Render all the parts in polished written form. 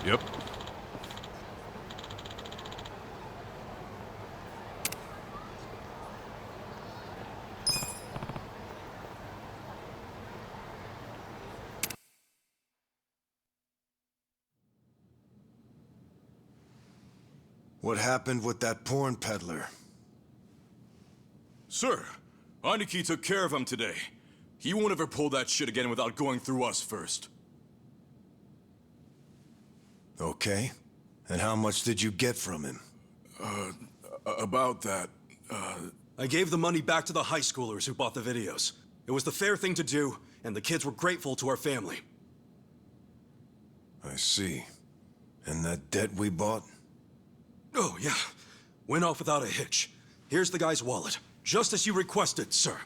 Yep. What happened with that porn peddler? Sir, Aniki took care of him today. He won't ever pull that shit again without going through us first. Okay. And how much did you get from him? About that, I gave the money back to the high schoolers who bought the videos. It was the fair thing to do, and the kids were grateful to our family. I see. And that debt we bought? Oh, yeah. Went off without a hitch. Here's the guy's wallet. Just as you requested, sir.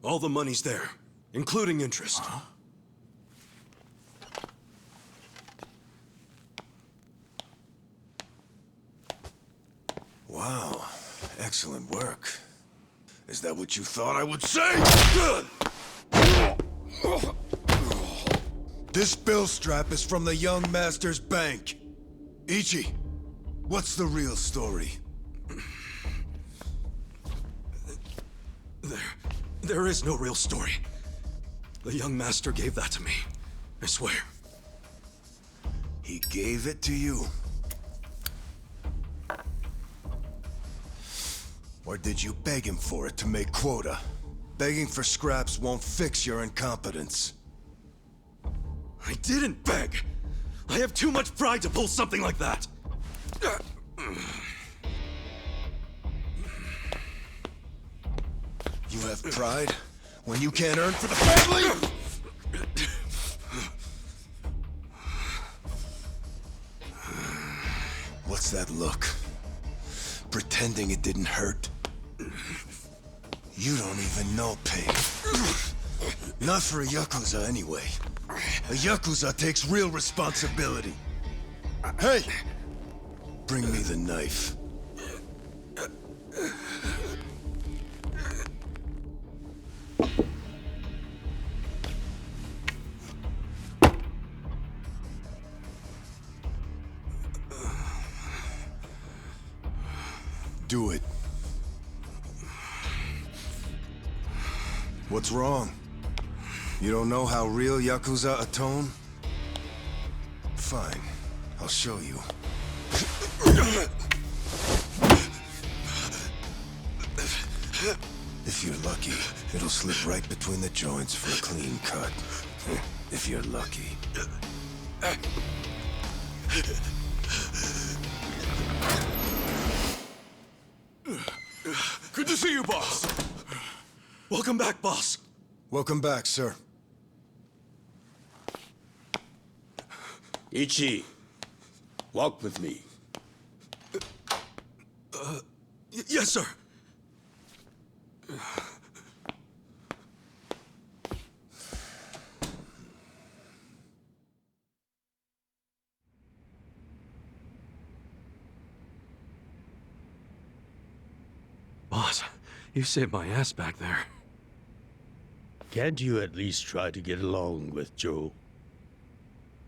All the money's there, including interest. Wow. Excellent work. Is that what you thought I would say? This bill strap is from the young master's bank. Ichi, what's the real story? There is no real story. The young master gave that to me. I swear. He gave it to you? Or did you beg him for it to make quota? Begging for scraps won't fix your incompetence. I didn't beg. I have too much pride to pull something like that. You have pride when you can't earn for the family? What's that look? Pretending it didn't hurt? You don't even know pain. Not for a Yakuza, anyway. A Yakuza takes real responsibility. Hey! Bring me the knife. Do it. What's wrong? You don't know how real Yakuza atone? Fine. I'll show you. If you're lucky, it'll slip right between the joints for a clean cut. If you're lucky. good to see you, boss. Welcome back, boss. Welcome back, sir. Ichi, walk with me. Yes, sir. Boss, you saved my ass back there. Can't you at least try to get along with Joe?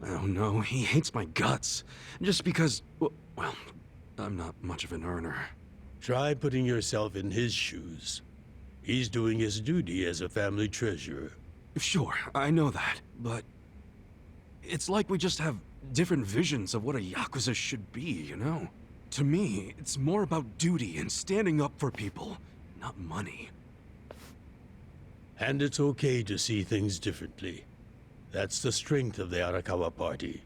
Oh no, he hates my guts. Just because, well, I'm not much of an earner. Try putting yourself in his shoes. He's doing his duty as a family treasurer. Sure, I know that, but it's like we just have different visions of what a Yakuza should be, you know? To me, it's more about duty and standing up for people, not money. And it's okay to see things differently. That's the strength of the Arakawa Party.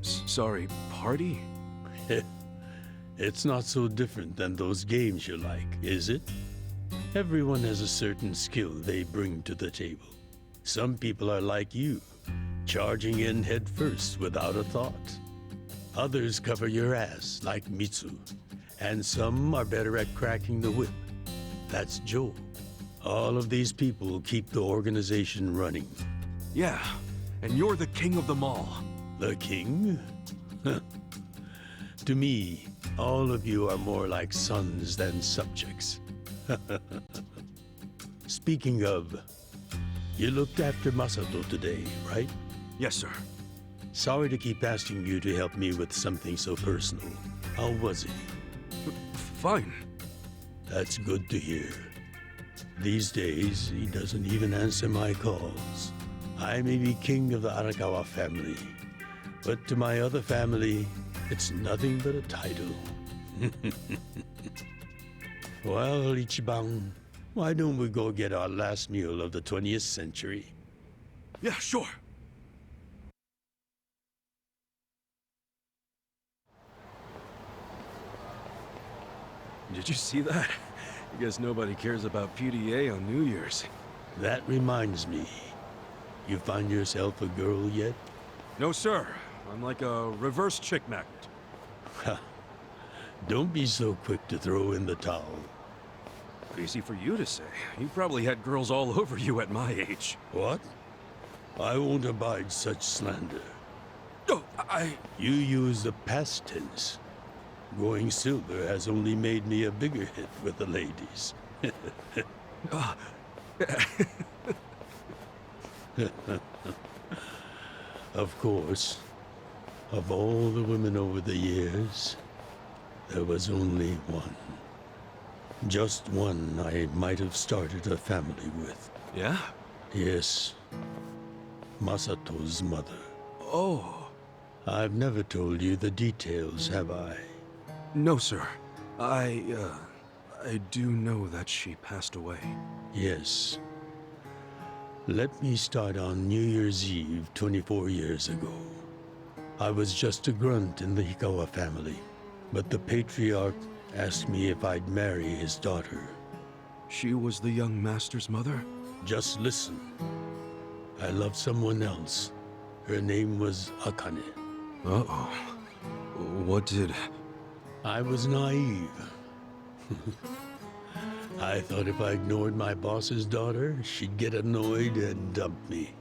Sorry, party? It's not so different than those games you like, is it? Everyone has a certain skill they bring to the table. Some people are like you, charging in head first without a thought. Others cover your ass, like Mitsu. And some are better at cracking the whip. That's Joe. All of these people keep the organization running. Yeah, and you're the king of them all. The king? To me, all of you are more like sons than subjects. Speaking of, you looked after Masato today, right? Yes, sir. Sorry to keep asking you to help me with something so personal. How was he? Fine. That's good to hear. These days, he doesn't even answer my calls. I may be king of the Arakawa family, but to my other family, it's nothing but a title. Well, Ichiban, why don't we go get our last meal of the 20th century? Yeah, sure. Did you see that? I guess nobody cares about PDA on New Year's. That reminds me. You find yourself a girl yet? No, sir. I'm like a reverse chick magnet. Ha! Don't be so quick to throw in the towel. Easy for you to say. You probably had girls all over you at my age. What? I won't abide such slander. Oh, You use the past tense. Going silver has only made me a bigger hit with the ladies. Of course, of all the women over the years, there was only one. Just one I might have started a family with. Yeah? Yes, Masato's mother. Oh. I've never told you the details, have I? No, sir. I do know that she passed away. Yes. Let me start on New Year's Eve 24 years ago. I was just a grunt in the Hikawa family, but the patriarch asked me if I'd marry his daughter. She was the young master's mother? Just listen. I loved someone else. Her name was Akane. Uh-oh. What did... I was naive. I thought if I ignored my boss's daughter, she'd get annoyed and dump me.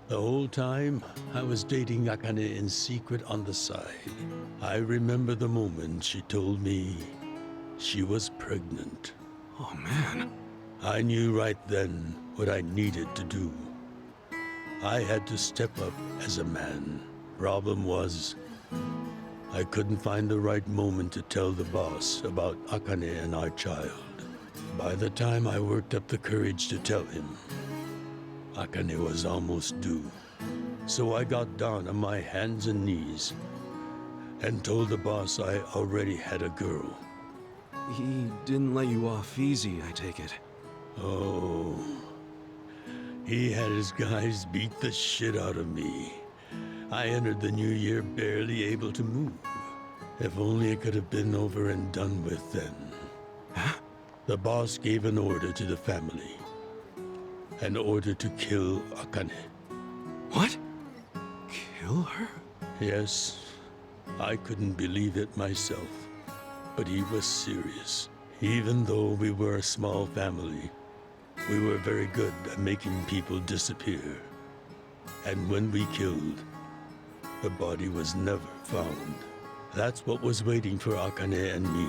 The whole time, I was dating Akane in secret on the side. I remember the moment she told me she was pregnant. Oh, man. I knew right then what I needed to do. I had to step up as a man. Problem was, I couldn't find the right moment to tell the boss about Akane and our child. By the time I worked up the courage to tell him, Akane was almost due. So I got down on my hands and knees and told the boss I already had a girl. He didn't let you off easy, I take it. Oh, he had his guys beat the shit out of me. I entered the new year barely able to move. If only it could have been over and done with then. Huh? The boss gave an order to the family. An order to kill Akane. What? Kill her? Yes, I couldn't believe it myself. But he was serious. Even though we were a small family, we were very good at making people disappear. And when we killed, the body was never found. That's what was waiting for Akane and me,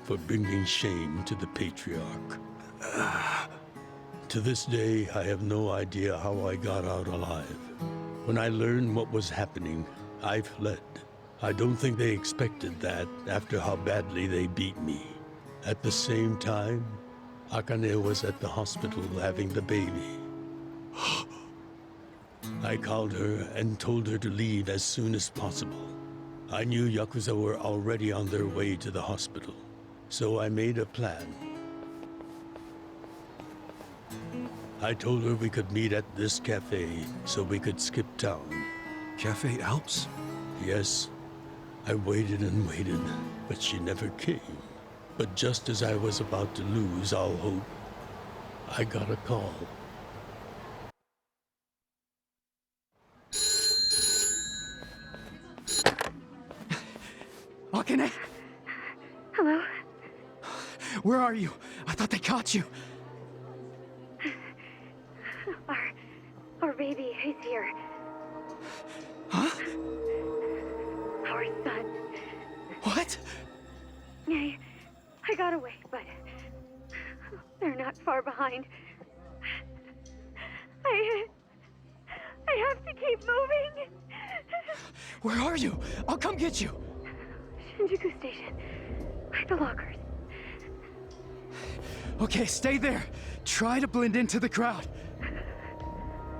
for bringing shame to the patriarch. To this day, I have no idea how I got out alive. When I learned what was happening, I fled. I don't think they expected that after how badly they beat me. At the same time, Akane was at the hospital having the baby. I called her and told her to leave as soon as possible. I knew Yakuza were already on their way to the hospital, so I made a plan. I told her we could meet at this cafe so we could skip town. Cafe Alps? Yes, I waited and waited, but she never came. But just as I was about to lose all hope, I got a call. Akane? Hello? Where are you? I thought they caught you. Our baby is here. Huh? Our son. What? Shit! I got away, but they're not far behind. I have to keep moving. Where are you? I'll come get you. Shinjuku Station. By the lockers. Okay, stay there. Try to blend into the crowd.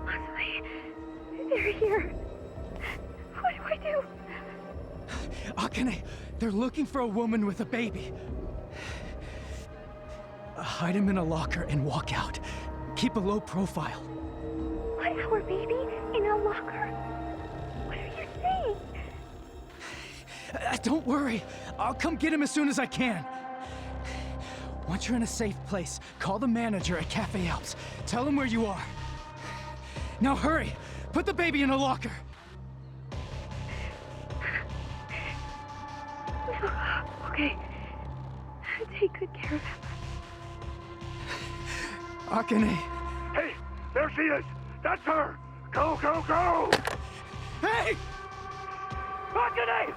Honestly, they're here. What do I do? Akane, they're looking for a woman with a baby. Hide him in a locker and walk out. Keep a low profile. What, our baby in a locker? What are you saying? Don't worry. I'll come get him as soon as I can. Once you're in a safe place, call the manager at Cafe Alps. Tell him where you are. Now hurry! Put the baby in a locker! Okay. Take good care of him. Akane! Hey, there she is! That's her! Go, go, go! Hey! Akane!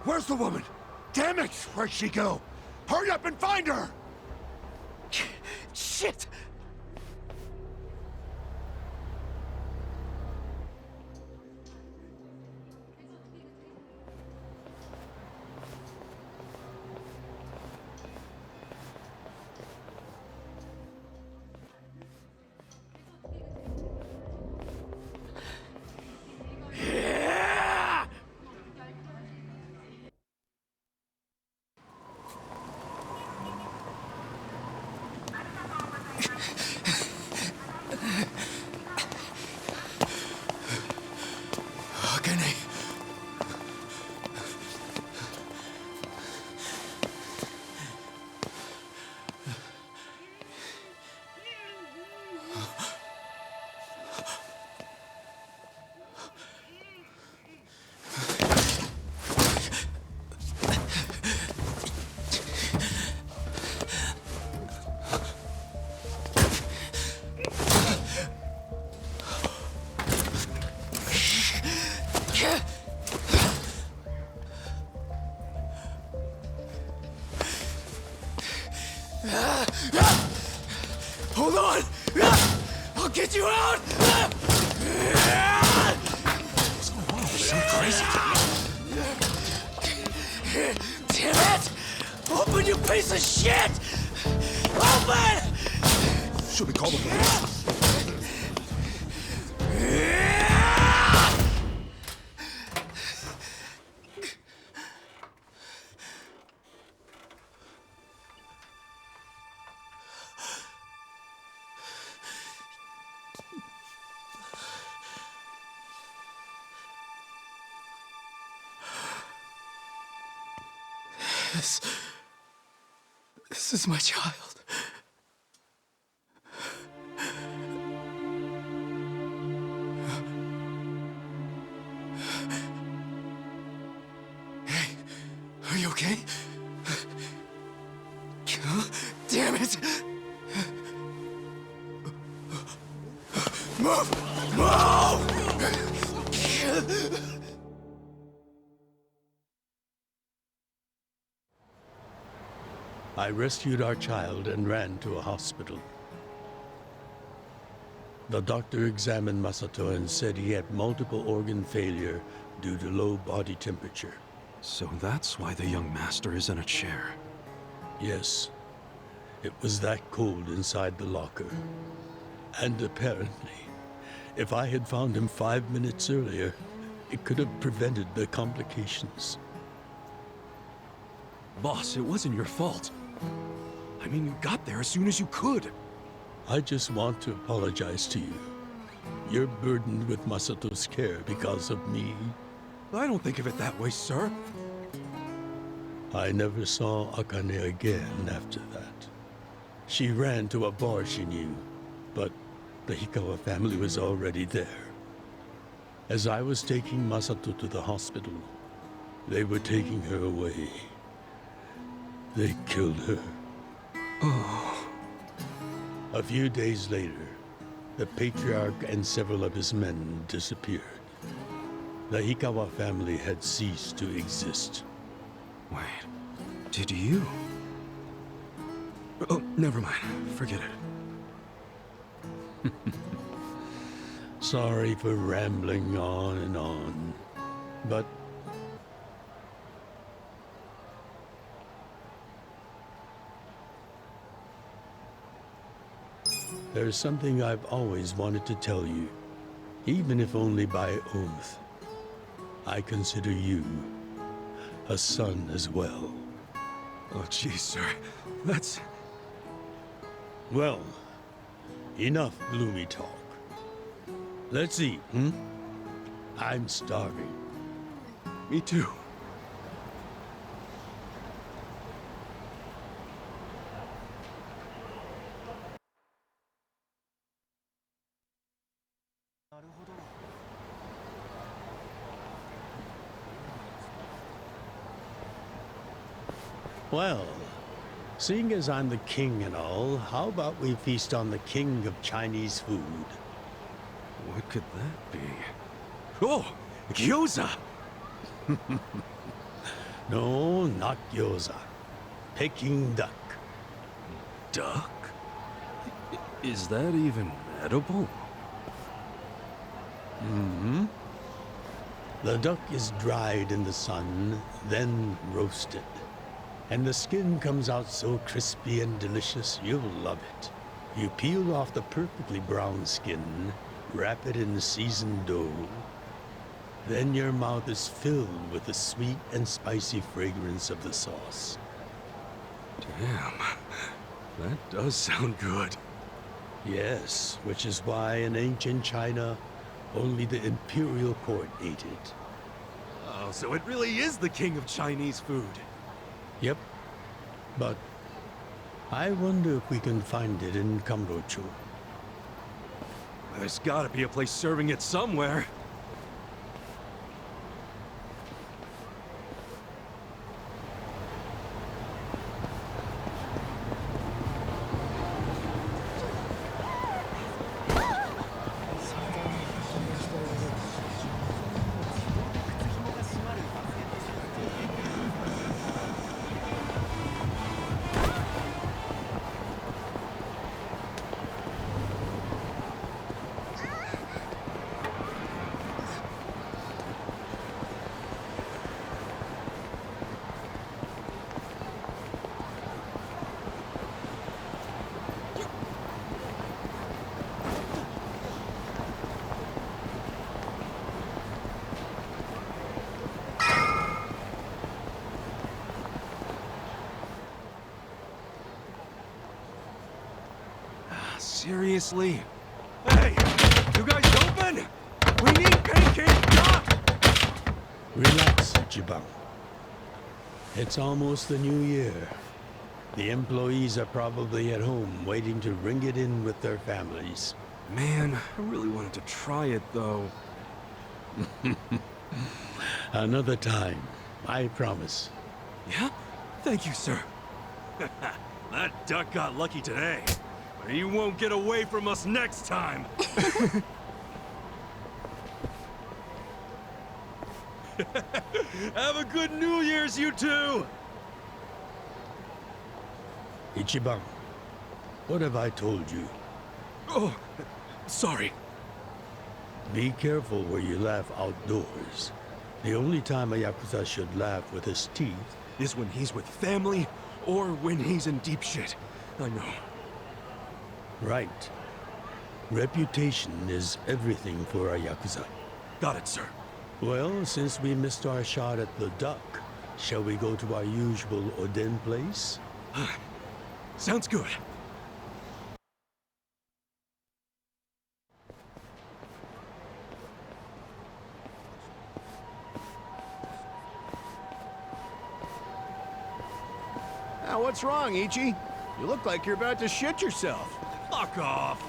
Where's the woman? Damn it! Where'd she go? Hurry up and find her! Shit! Akane. Hold on! I'll get you out! What's going on? So crazy. Damn it! Open, you piece of shit! Open! Should we call the police? This is my child. Hey, are you okay? Damn it! Move! Move! I rescued our child and ran to a hospital. The doctor examined Masato and said he had multiple organ failure due to low body temperature. So that's why the young master is in a chair. Yes, it was that cold inside the locker. And apparently, if I had found him 5 minutes earlier, it could have prevented the complications. Boss, it wasn't your fault. I mean, you got there as soon as you could. I just want to apologize to you. You're burdened with Masato's care because of me. I don't think of it that way, sir. I never saw Akane again after that. She ran to a bar she knew, but the Hikawa family was already there. As I was taking Masato to the hospital, they were taking her away. They killed her. Oh. A few days later, the patriarch and several of his men disappeared. The Hikawa family had ceased to exist. Wait, did you? Oh, never mind. Forget it. Sorry for rambling on and on, but there's something I've always wanted to tell you, even if only by oath. I consider you a son as well. Oh, geez, sir. That's... Well, enough gloomy talk. Let's eat, hmm? I'm starving. Me too. Well, seeing as I'm the king and all, how about we feast on the king of Chinese food? What could that be? Oh, gyoza! No, not gyoza. Peking duck. Duck? Is that even edible? Mm-hmm. The duck is dried in the sun, then roasted. And the skin comes out so crispy and delicious, you'll love it. You peel off the perfectly brown skin, wrap it in seasoned dough. Then your mouth is filled with the sweet and spicy fragrance of the sauce. Damn, that does sound good. Yes, which is why in ancient China, only the imperial court ate it. Oh, so it really is the king of Chinese food. Yep, but I wonder if we can find it in Kamrocho. There's gotta be a place serving it somewhere. Seriously? Hey! You guys open? We need pancake duck! Relax, Jibang. It's almost the new year. The employees are probably at home waiting to ring it in with their families. Man, I really wanted to try it, though. Another time, I promise. Yeah? Thank you, sir. That duck got lucky today. But he won't get away from us next time. Have a good New Year's, you two! Ichiban, what have I told you? Oh, sorry. Be careful where you laugh outdoors. The only time a Yakuza should laugh with his teeth Is when he's with family, or when he's in deep shit. I know. right. Reputation is everything for a Yakuza. Got it, sir. Well, since we missed our shot at the duck, shall we go to our usual Oden place? Sounds good. Now, what's wrong, Ichi? You look like you're about to shit yourself. Fuck off!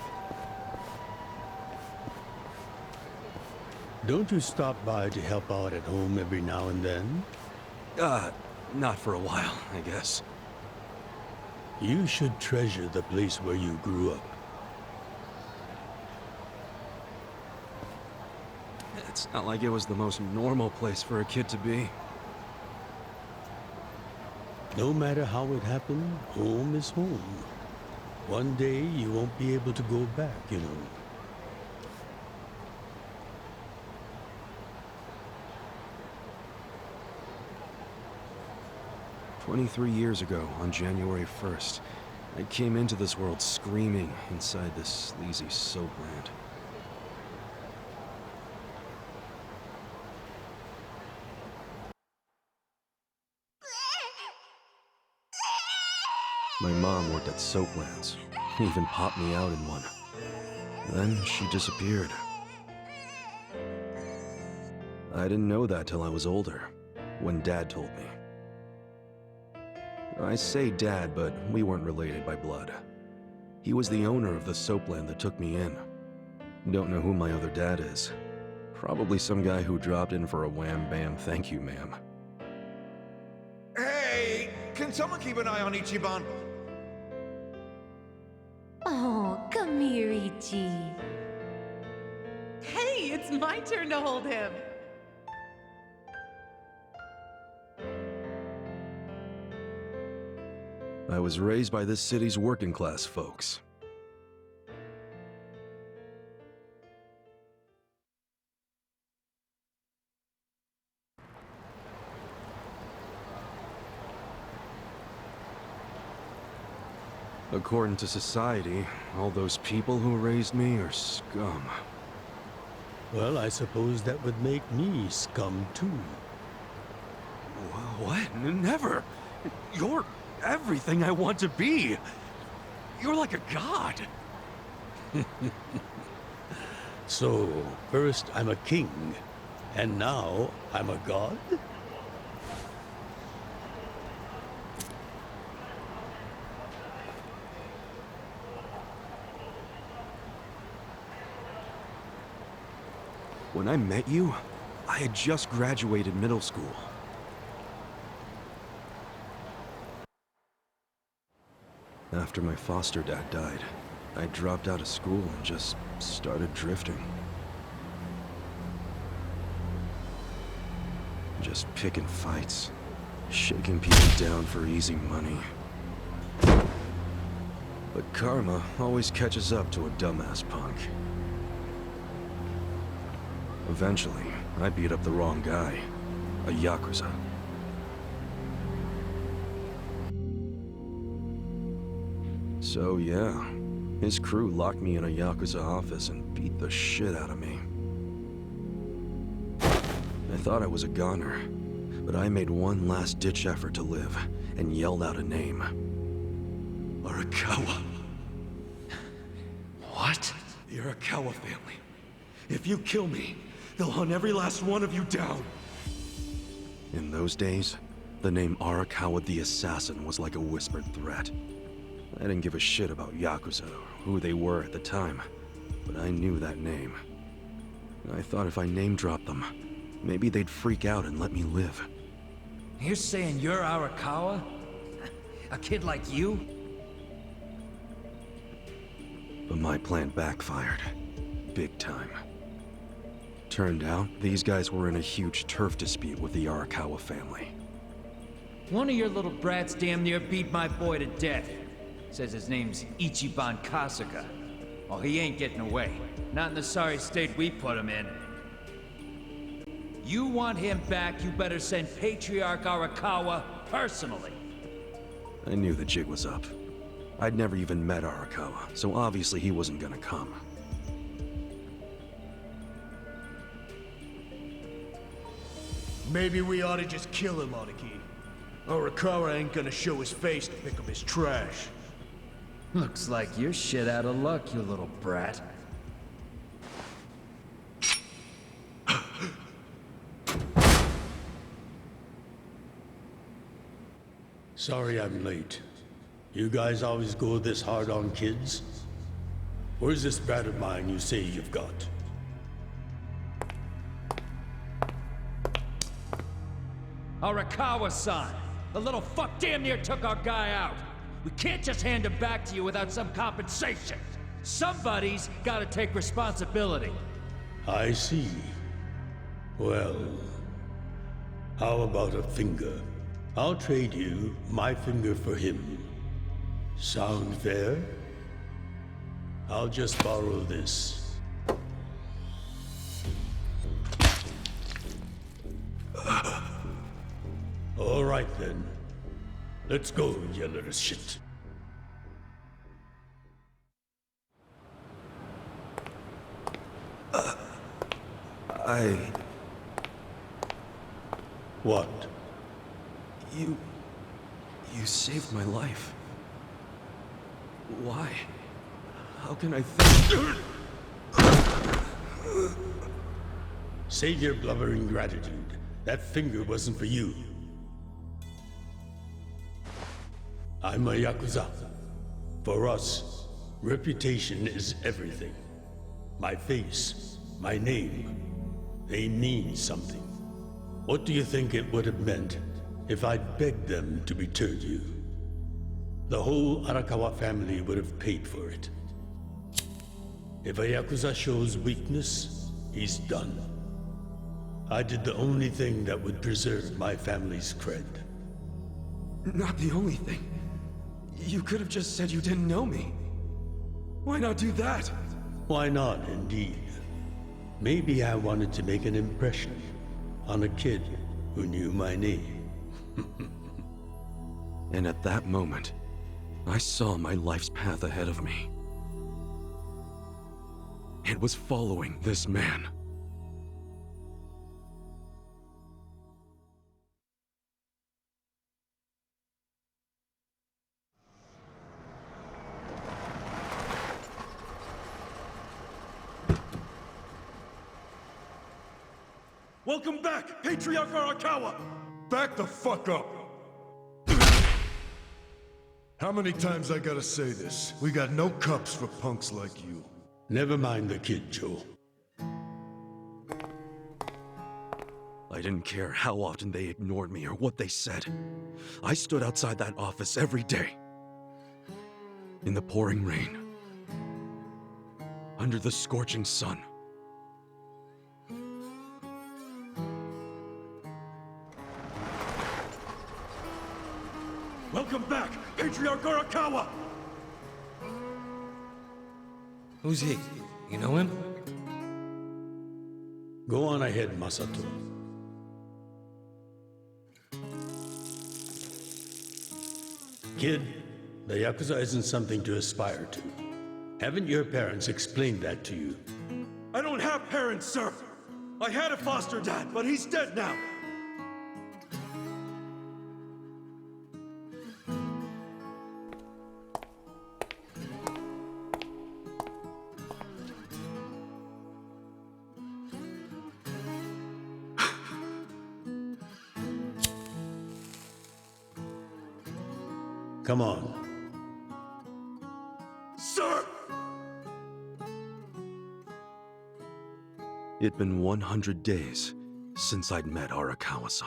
Don't you stop by to help out at home every now and then? Not for a while, I guess. You should treasure the place where you grew up. It's not like it was the most normal place for a kid to be. No matter how it happened, home is home. One day you won't be able to go back, you know. 23 years ago, on January 1st, I came into this world screaming inside this sleazy soap land. My mom worked at Soaplands, even popped me out in one. Then she disappeared. I didn't know that till I was older, when Dad told me. I say Dad, but we weren't related by blood. He was the owner of the soapland that took me in. Don't know who my other dad is. Probably some guy who dropped in for a wham-bam thank you, ma'am. Hey! Can someone keep an eye on Ichiban? Oh, come here, Ichi. Hey, it's my turn to hold him. I was raised by this city's working class folks. According to society, all those people who raised me are scum. Well, I suppose that would make me scum too. What? Never! You're everything I want to be! You're like a god! So, first I'm a king, and now I'm a god? When I met you, I had just graduated middle school. After my foster dad died, I dropped out of school and just started drifting. Just picking fights, shaking people down for easy money. But karma always catches up to a dumbass punk. Eventually, I beat up the wrong guy, a Yakuza. So yeah, his crew locked me in a Yakuza office and beat the shit out of me. I thought I was a goner, but I made one last-ditch effort to live and yelled out a name. Arakawa. What? The Arakawa family. If you kill me, they'll hunt every last one of you down. In those days, the name Arakawa the Assassin was like a whispered threat. I didn't give a shit about Yakuza or who they were at the time, but I knew that name. I thought if I name-dropped them, maybe they'd freak out and let me live. You're saying you're Arakawa? A kid like you? But my plan backfired. Big time. Turned out, these guys were in a huge turf dispute with the Arakawa family. One of your little brats damn near beat my boy to death. Says his name's Ichiban Kasuga. Oh, he ain't getting away. Not in the sorry state we put him in. You want him back, you better send Patriarch Arakawa personally. I knew the jig was up. I'd never even met Arakawa, so obviously he wasn't gonna come. Maybe we ought to just kill him, Aniki. Arakawa ain't gonna show his face to pick up his trash. Looks like you're shit out of luck, you little brat. Sorry I'm late. You guys always go this hard on kids? Where's this brat of mine you say you've got? Arakawa-san! The little fuck damn near took our guy out! We can't just hand him back to you without some compensation! Somebody's gotta take responsibility! I see. Well, how about a finger? I'll trade you my finger for him. Sound fair? I'll just borrow this. All right then. Let's go, you little shit. What? You saved my life. Why? How can I thank... Save your blubbering gratitude. That finger wasn't for you. I'm a Yakuza. For us, reputation is everything. My face, my name, they mean something. What do you think it would have meant if I'd begged them to return you? The whole Arakawa family would have paid for it. If a Yakuza shows weakness, he's done. I did the only thing that would preserve my family's cred. Not the only thing. You could have just said you didn't know me. Why not do that? Why not, indeed? Maybe I wanted to make an impression on a kid who knew my name. And at that moment, I saw my life's path ahead of me. It was following this man. Welcome back, Patriarch Arakawa! Back the fuck up! How many times I gotta say this? We got no cups for punks like you. Never mind the kid, Joe. I didn't care how often they ignored me or what they said. I stood outside that office every day. In the pouring rain. Under the scorching sun. Welcome back, Patriarch Arakawa! Who's he? You know him? Go on ahead, Masato. Kid, the Yakuza isn't something to aspire to. Haven't your parents explained that to you? I don't have parents, sir! I had a foster dad, but he's dead now! Come on. Sir! It'd been 100 days since I'd met Arakawa-san.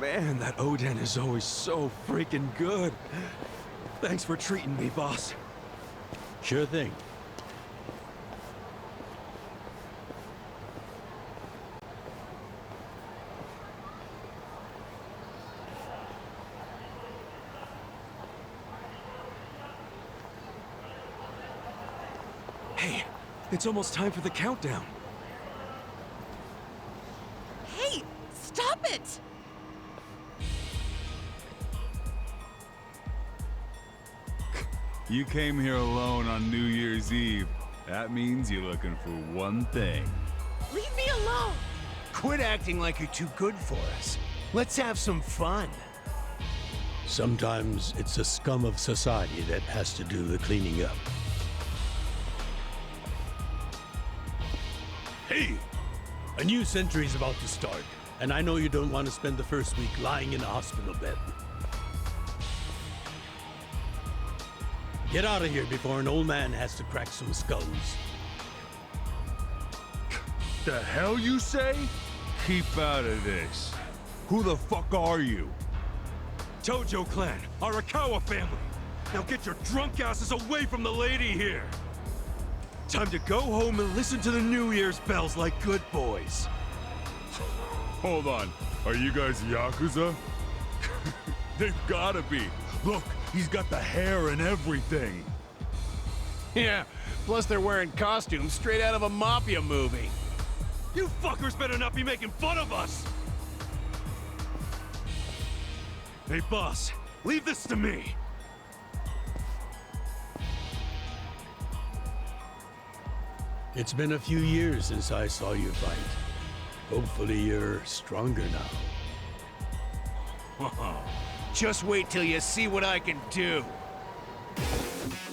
Man, that Oden is always so freaking good. Thanks for treating me, boss. Sure thing. Hey, it's almost time for the countdown. Hey, stop it! You came here alone on New Year's Eve. That means you're looking for one thing. Leave me alone! Quit acting like you're too good for us. Let's have some fun. Sometimes it's the scum of society that has to do the cleaning up. Hey! A new century's about to start, and I know you don't want to spend the first week lying in a hospital bed. Get out of here before an old man has to crack some skulls. The hell you say? Keep out of this. Who the fuck are you? Tojo clan, Arakawa family. Now get your drunk asses away from the lady here! Time to go home and listen to the New Year's bells like good boys. Hold on. Are you guys Yakuza? They've gotta be. Look, he's got the hair and everything. Yeah, plus they're wearing costumes straight out of a mafia movie. You fuckers better not be making fun of us! Hey, boss, leave this to me. It's been a few years since I saw you fight. Hopefully you're stronger now. Just wait till you see what I can do.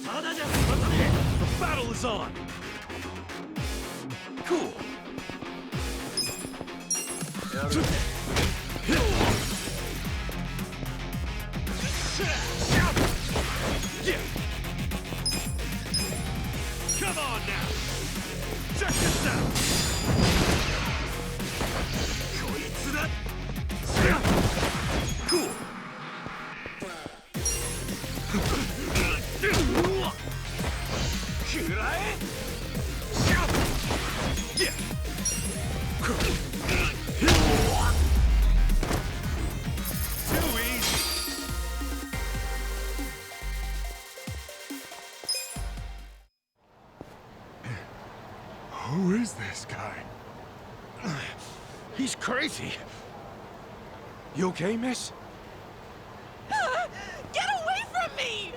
The battle is on! Cool. Come on now! Check this out! Cool. Too easy. Who is this guy? He's crazy. You okay, miss? Get away from me!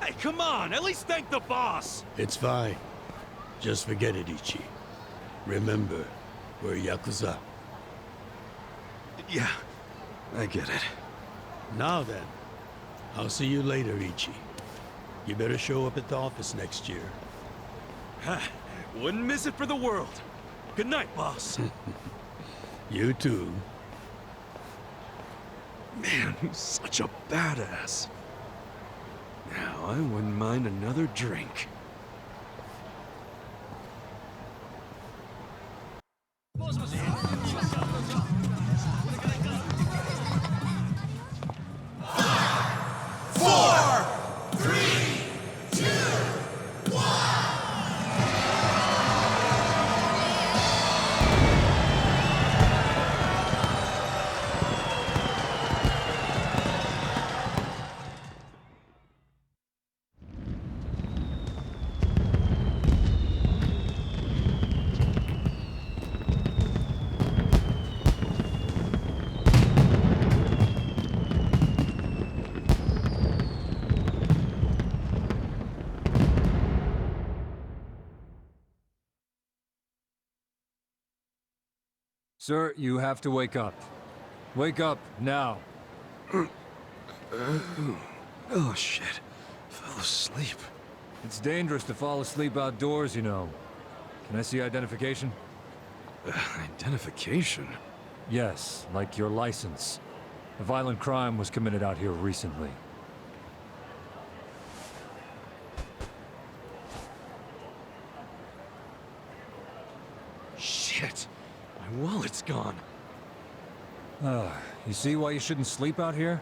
Hey, come on! At least thank the boss! It's fine. Just forget it, Ichi. Remember, we're Yakuza. Yeah, I get it. Now then, I'll see you later, Ichi. You better show up at the office next year. Wouldn't miss it for the world. Good night, boss. You too. Man, who's such a badass. Now, I wouldn't mind another drink. Sir, you have to wake up. Wake up, now. Oh, shit. Fell asleep. It's dangerous to fall asleep outdoors, you know. Can I see identification? Identification? Yes, like your license. A violent crime was committed out here recently. Shit. My wallet's gone. You see why you shouldn't sleep out here?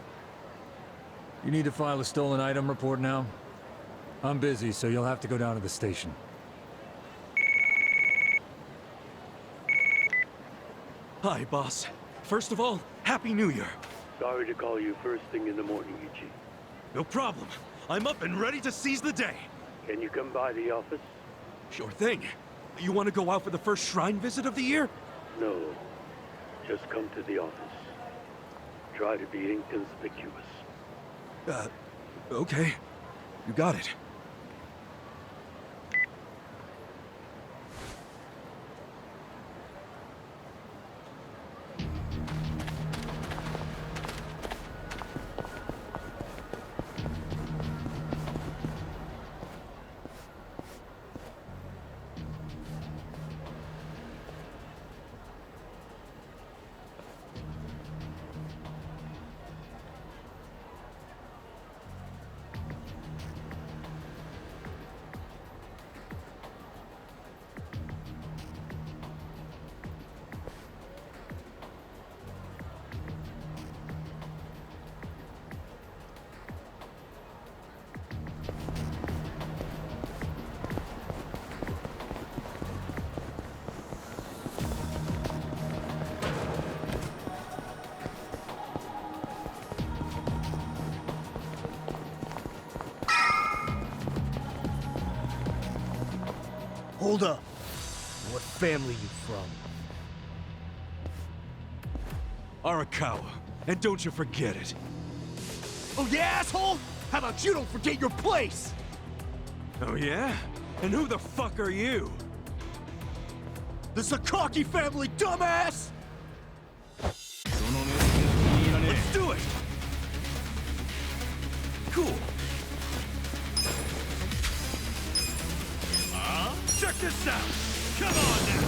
You need to file a stolen item report now? I'm busy, so you'll have to go down to the station. Hi, boss. First of all, Happy New Year. Sorry to call you first thing in the morning, Ichi. No problem. I'm up and ready to seize the day. Can you come by the office? Sure thing. You want to go out for the first shrine visit of the year? No. Just come to the office. Try to be inconspicuous. Okay. You got it. Hold up. What family you from? Arakawa. And don't you forget it. Oh yeah, asshole? How about you don't forget your place? Oh yeah? And who the fuck are you? The Sakaki family, dumbass! Let's do it! Cool. Check this out! Come on now!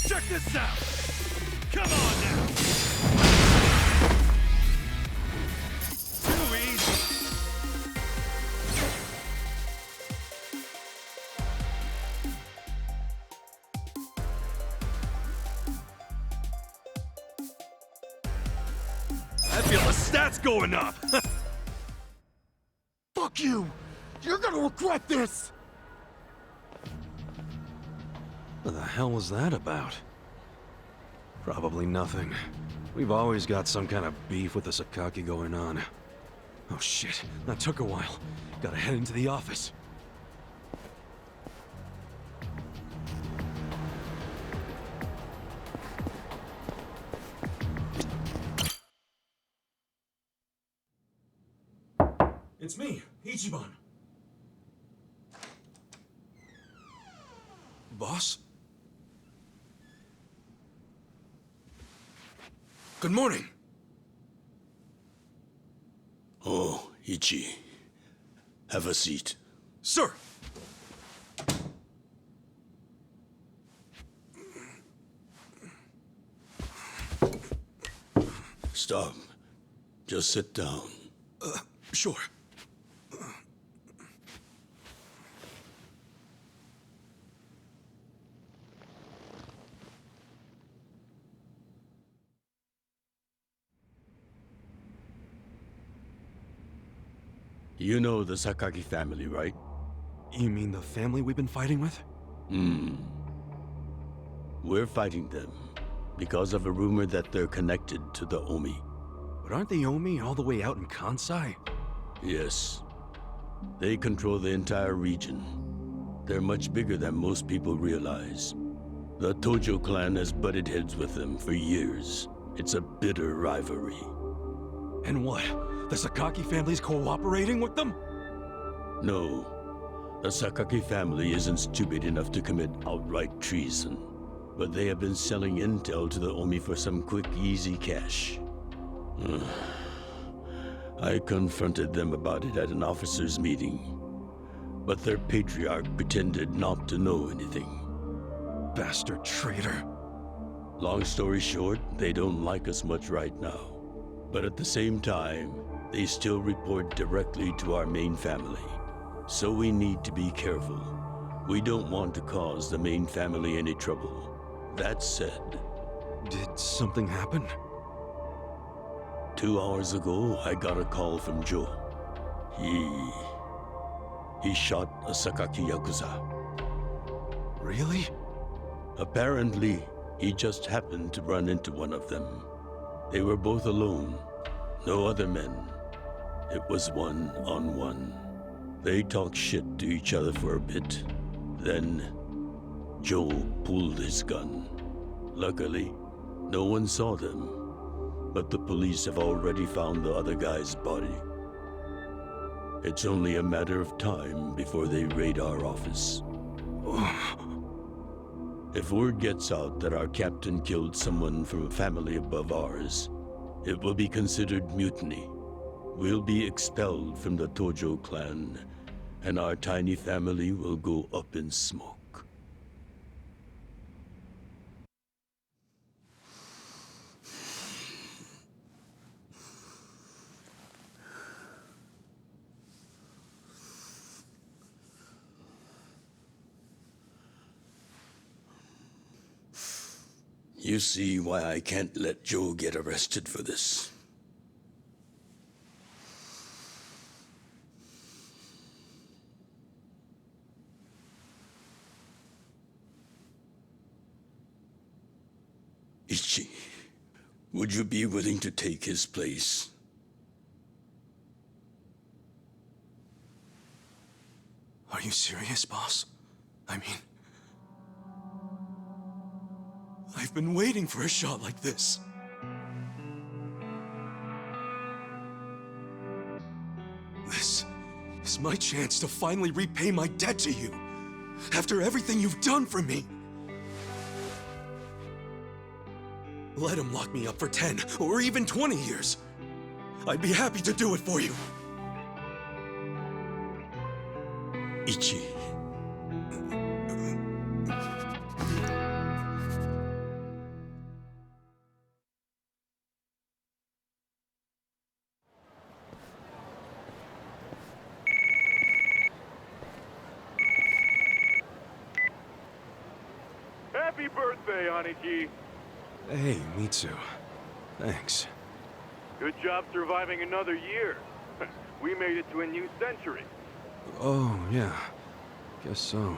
Check this out! Come on now! Too easy! I feel the stats going up! Fuck you! You're gonna regret this! What the hell was that about? Probably nothing. We've always got some kind of beef with the Sakaki going on. Oh shit, that took a while. Gotta head into the office. It's me, Ichiban. Boss? Good morning. Oh, Ichi. Have a seat. Sir! Stop. Just sit down. Sure. You know the Sakaki family, right? You mean the family we've been fighting with? We're fighting them because of a rumor that they're connected to the Omi. But aren't the Omi all the way out in Kansai? Yes. They control the entire region. They're much bigger than most people realize. The Tojo clan has butted heads with them for years. It's a bitter rivalry. And what? The Sakaki family's cooperating with them? No. The Sakaki family isn't stupid enough to commit outright treason. But they have been selling intel to the Omi for some quick, easy cash. I confronted them about it at an officers' meeting. But their patriarch pretended not to know anything. Bastard traitor. Long story short, they don't like us much right now. But at the same time, they still report directly to our main family. So we need to be careful. We don't want to cause the main family any trouble. That said... Did something happen? 2 hours ago, I got a call from Joe. He shot a Sakaki Yakuza. Really? Apparently, he just happened to run into one of them. They were both alone. No other men. It was one-on-one. They talked shit to each other for a bit. Then, Joe pulled his gun. Luckily, no one saw them. But the police have already found the other guy's body. It's only a matter of time before they raid our office. If word gets out that our captain killed someone from a family above ours, it will be considered mutiny. We'll be expelled from the Tojo clan, and our tiny family will go up in smoke. You see why I can't let Joe get arrested for this. Ichi, would you be willing to take his place? Are you serious, boss? I mean, I've been waiting for a shot like this. This is my chance to finally repay my debt to you, after everything you've done for me. Let him lock me up for 10 or even 20 years. I'd be happy to do it for you. Ichi. Happy birthday, Aniki. Hey, Mitsu. Thanks. Good job surviving another year. We made it to a new century. Oh, yeah. Guess so.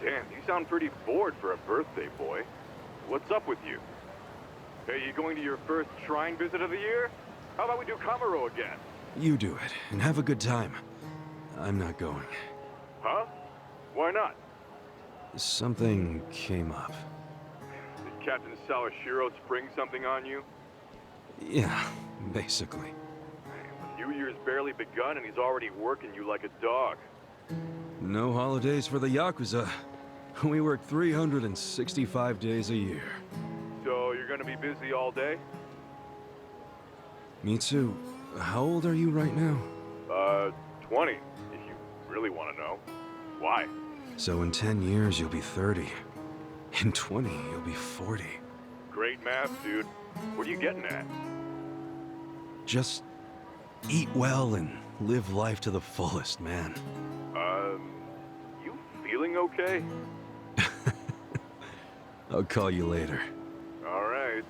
Damn, you sound pretty bored for a birthday boy. What's up with you? Hey, you going to your first shrine visit of the year? How about we do Kamaro again? You do it, and have a good time. I'm not going. Huh? Why not? Something came up. Did Captain Sawashiro spring something on you? Yeah, basically. New Year's barely begun and he's already working you like a dog. No holidays for the Yakuza. We work 365 days a year. So you're gonna be busy all day? Mitsu, how old are you right now? 20, if you really want to know. Why? So in 10 years, you'll be 30. In 20, you'll be 40. Great math, dude. What are you getting at? Just eat well and live life to the fullest, man. You feeling okay? I'll call you later. All right.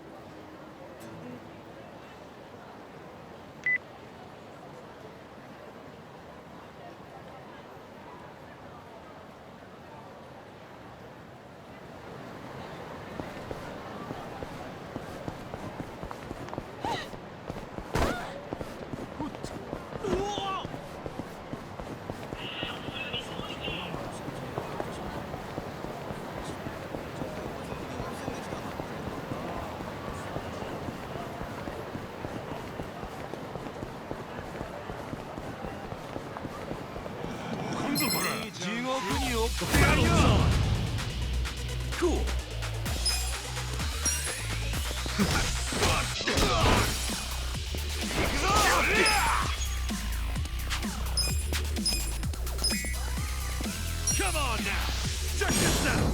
Cool. Come on now! Check this out!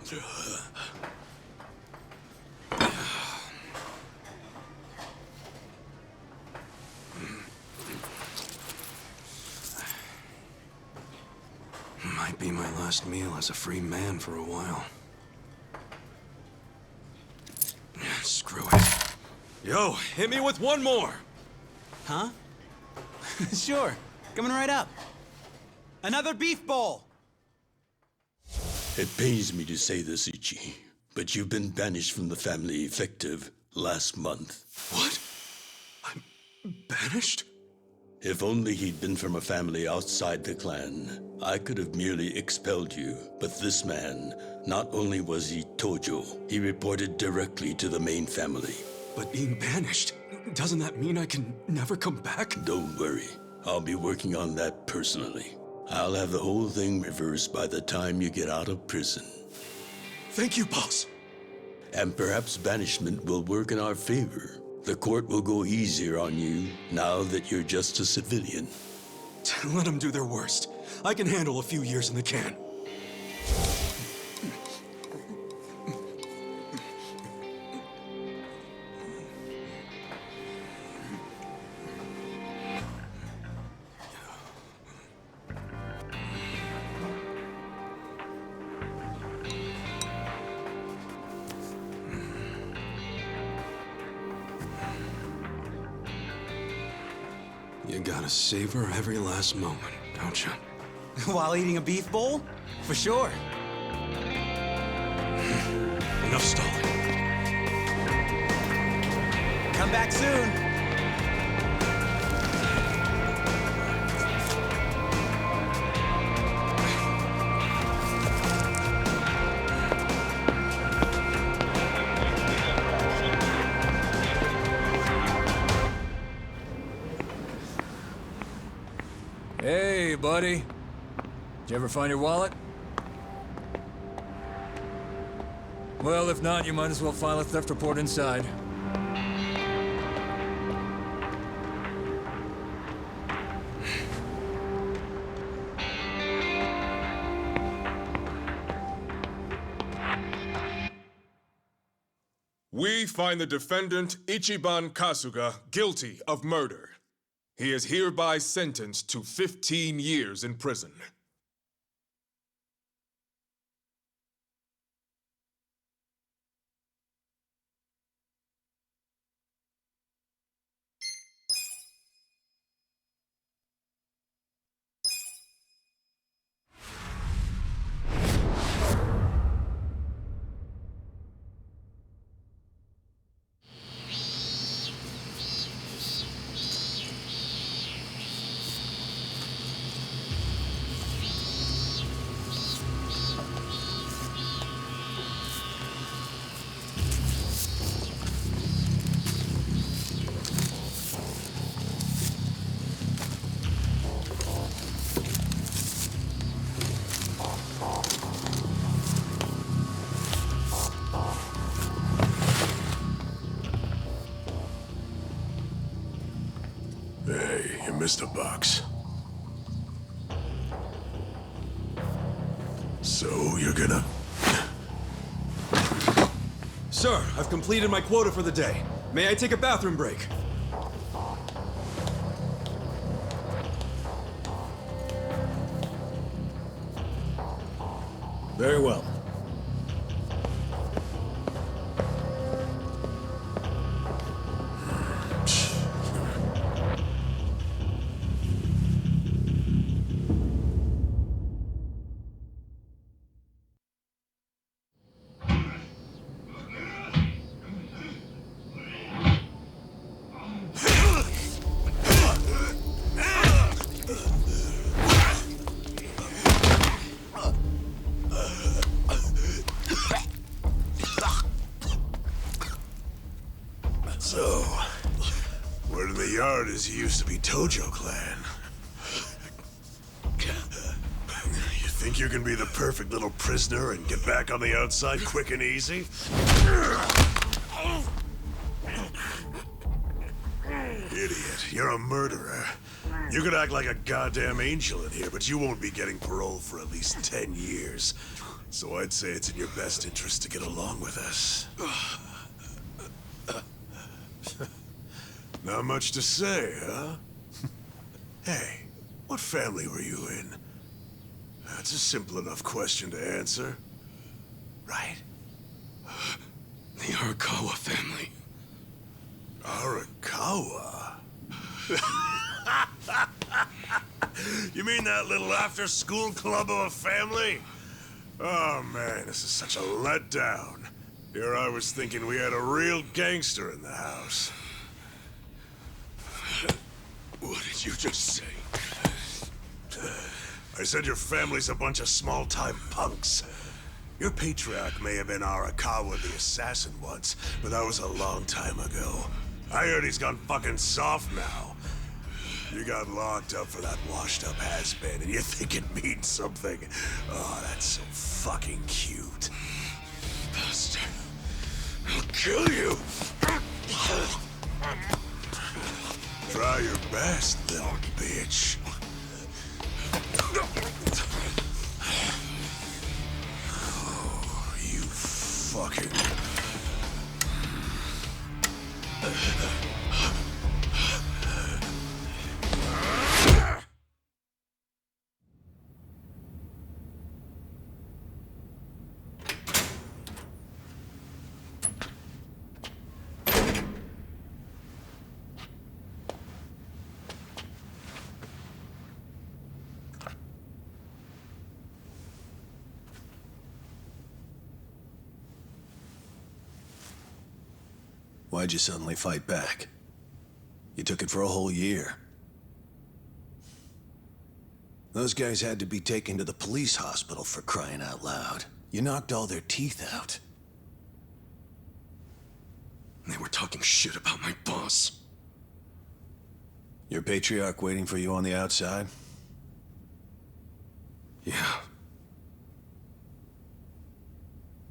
Too easy! Might be my last meal as a free man for a while. Screw it. Yo, hit me with one more! Huh? Sure. Coming right up. Another beef bowl! It pains me to say this, Ichi, but you've been banished from the family effective last month. What? Banished? If only he'd been from a family outside the clan, I could have merely expelled you. But this man, not only was he Tojo, he reported directly to the main family. But being banished, doesn't that mean I can never come back? Don't worry. I'll be working on that personally. I'll have the whole thing reversed by the time you get out of prison. Thank you, boss. And perhaps banishment will work in our favor. The court will go easier on you now that you're just a civilian. Let them do their worst. I can handle a few years in the can. You gotta savor every last moment, don't you? While eating a beef bowl? For sure. Enough stalling. Come back soon. Hey, buddy. Did you ever find your wallet? Well, if not, you might as well file a theft report inside. We find the defendant, Ichiban Kasuga, guilty of murder. He is hereby sentenced to 15 years in prison. Hey, you missed a box. So, you're gonna... Sir, I've completed my quota for the day. May I take a bathroom break? Very well. So, word in the yard is you used to be Tojo Clan. You think you can be the perfect little prisoner and get back on the outside quick and easy? Idiot, you're a murderer. You could act like a goddamn angel in here, but you won't be getting parole for at least 10 years. So I'd say it's in your best interest to get along with us. Not much to say, huh? Hey, what family were you in? That's a simple enough question to answer. Right? The Arakawa family. Arakawa? You mean that little after-school club of a family? Oh, man, this is such a letdown. Here I was thinking we had a real gangster in the house. What did you just say? I said your family's a bunch of small-time punks. Your patriarch may have been Arakawa the assassin once, but that was a long time ago. I heard he's gone fucking soft now. You got locked up for that washed-up has-been, and you think it means something. Oh, that's so fucking cute. Bastard. I'll kill you! Try your best, little bitch. Oh, you fucking... Why'd you suddenly fight back? You took it for a whole year. Those guys had to be taken to the police hospital for crying out loud. You knocked all their teeth out. They were talking shit about my boss. Your patriarch waiting for you on the outside? Yeah.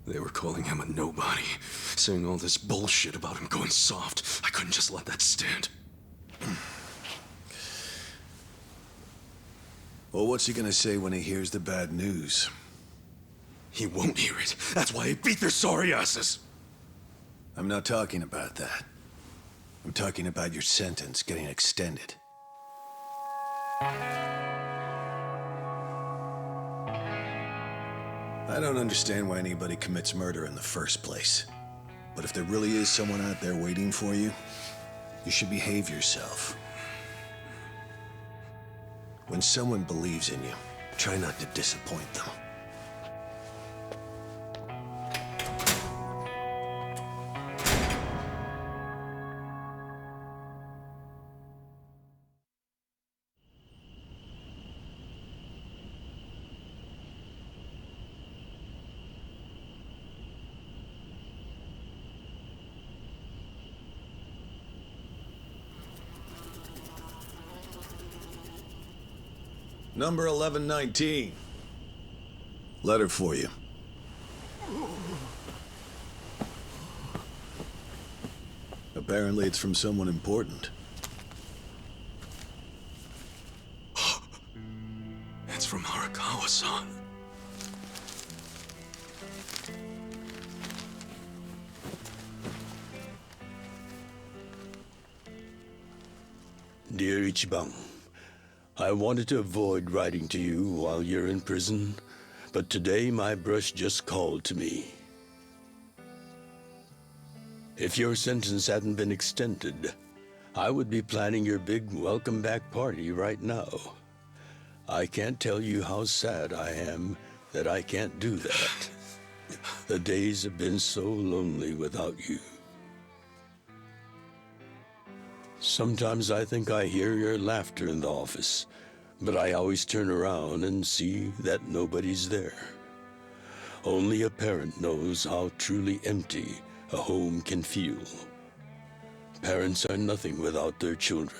They were calling him a nobody, saying all this bullshit about him going soft. I couldn't just let that stand. Well, what's he gonna say when he hears the bad news? He won't hear it. That's why he beat their sorry asses. I'm not talking about that. I'm talking about your sentence getting extended. I don't understand why anybody commits murder in the first place. But if there really is someone out there waiting for you, you should behave yourself. When someone believes in you, try not to disappoint them. Number 1119. Letter for you. Apparently it's from someone important. It's from Arakawa-san. Dear Ichiban, I wanted to avoid writing to you while you're in prison, but today my brush just called to me. If your sentence hadn't been extended, I would be planning your big welcome back party right now. I can't tell you how sad I am that I can't do that. The days have been so lonely without you. Sometimes I think I hear your laughter in the office, but I always turn around and see that nobody's there. Only a parent knows how truly empty a home can feel. Parents are nothing without their children.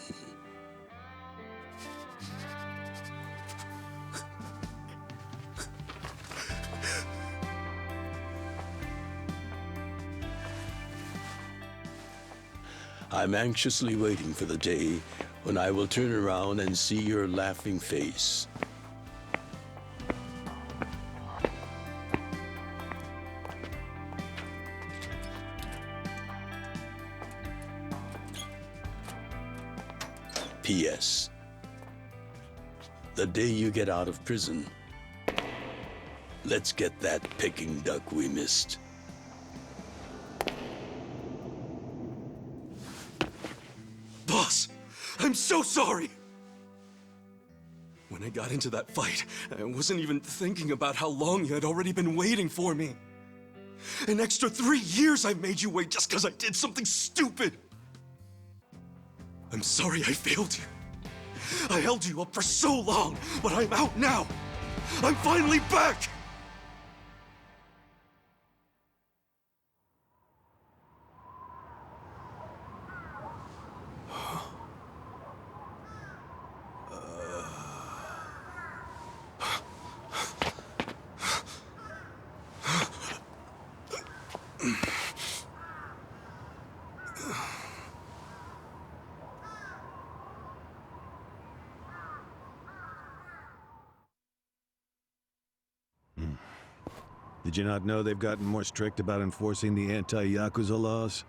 I'm anxiously waiting for the day when I will turn around and see your laughing face. P.S. The day you get out of prison, let's get that Peking duck we missed. Boss, I'm so sorry! When I got into that fight, I wasn't even thinking about how long you had already been waiting for me. An extra 3 years I made you wait just because I did something stupid! I'm sorry I failed you. I held you up for so long, but I'm out now. I'm finally back! Did you not know they've gotten more strict about enforcing the anti-Yakuza laws?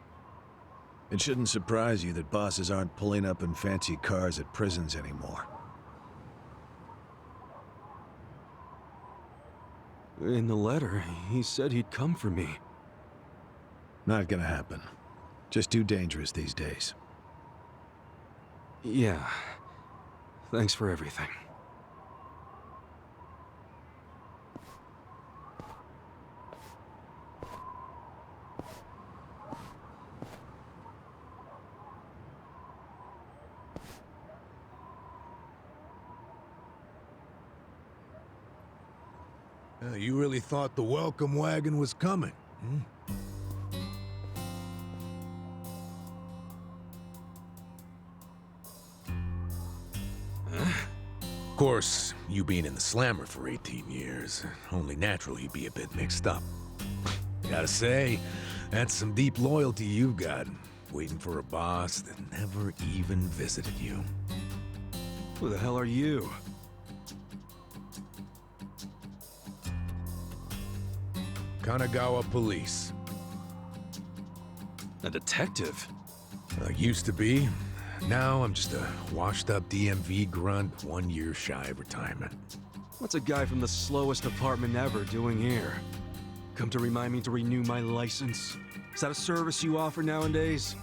It shouldn't surprise you that bosses aren't pulling up in fancy cars at prisons anymore. In the letter, he said he'd come for me. Not gonna happen. Just too dangerous these days. Yeah. Thanks for everything. You really thought the welcome wagon was coming, hmm? Of course, you being in the slammer for 18 years, only natural you'd be a bit mixed up. Gotta say, that's some deep loyalty you've got, waiting for a boss that never even visited you. Who the hell are you? Kanagawa Police. A detective? Used to be. Now I'm just a washed-up DMV grunt 1 year shy of retirement. What's a guy from the slowest department ever doing here? Come to remind me to renew my license? Is that a service you offer nowadays?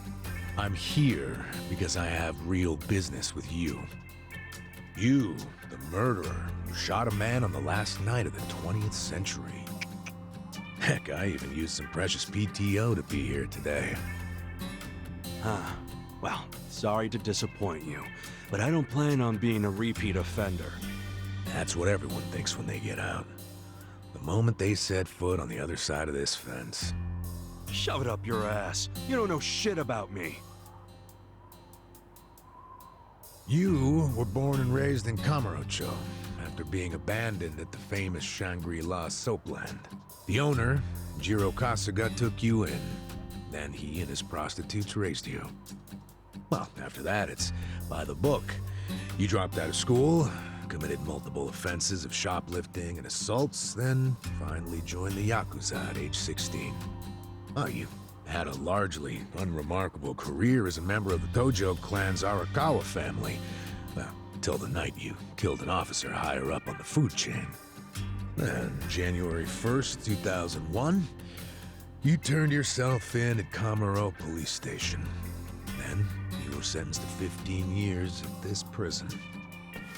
I'm here because I have real business with you. You, the murderer, who shot a man on the last night of the 20th century. Heck, I even used some precious PTO to be here today. Huh. Well, sorry to disappoint you, but I don't plan on being a repeat offender. That's what everyone thinks when they get out. The moment they set foot on the other side of this fence. Shove it up your ass. You don't know shit about me. You were born and raised in Kamurocho, after being abandoned at the famous Shangri-La soapland. The owner, Jiro Kasuga, took you in. Then he and his prostitutes raised you. Well, after that, it's by the book. You dropped out of school, committed multiple offenses of shoplifting and assaults, then finally joined the Yakuza at age 16. Oh, you had a largely unremarkable career as a member of the Tojo clan's Arakawa family. Well, till the night you killed an officer higher up on the food chain. Then, January 1st, 2001, you turned yourself in at Kamuro Police Station. Then, you were sentenced to 15 years at this prison.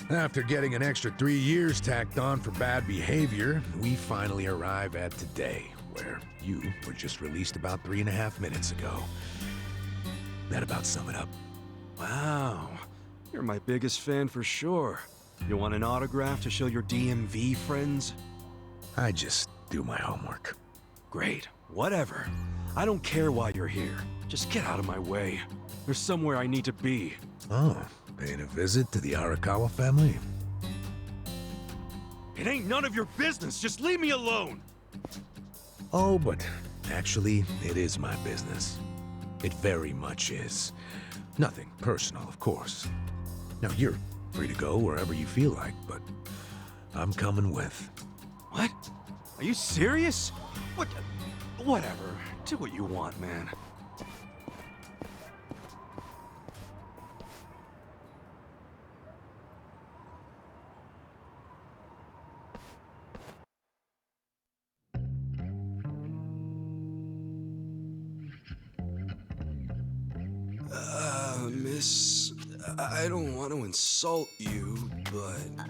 After getting an extra 3 years tacked on for bad behavior, we finally arrive at today, where you were just released about 3.5 minutes ago. That about sum it up. Wow. You're my biggest fan for sure. You want an autograph to show your DMV friends? I just do my homework. Great. Whatever. I don't care why you're here. Just get out of my way. There's somewhere I need to be. Oh, paying a visit to the Arakawa family? It ain't none of your business. Just leave me alone. Oh, but actually, it is my business. It very much is. Nothing personal, of course. Now, you're free to go wherever you feel like, but I'm coming with. What? Are you serious? What? Whatever. Do what you want, man. Miss, I don't want to insult you, but...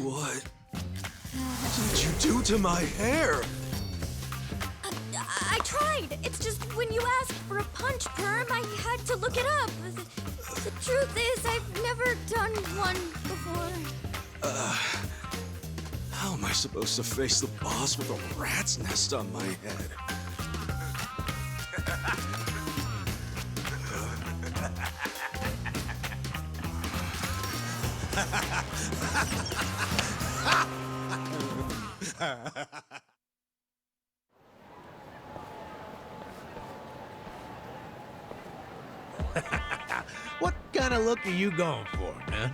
What did you do to my hair? I tried. It's just when you asked for a punch perm, I had to look it up. The truth is, I've never done one before. How am I supposed to face the boss with a rat's nest on my head? What kind of look are you going for, man?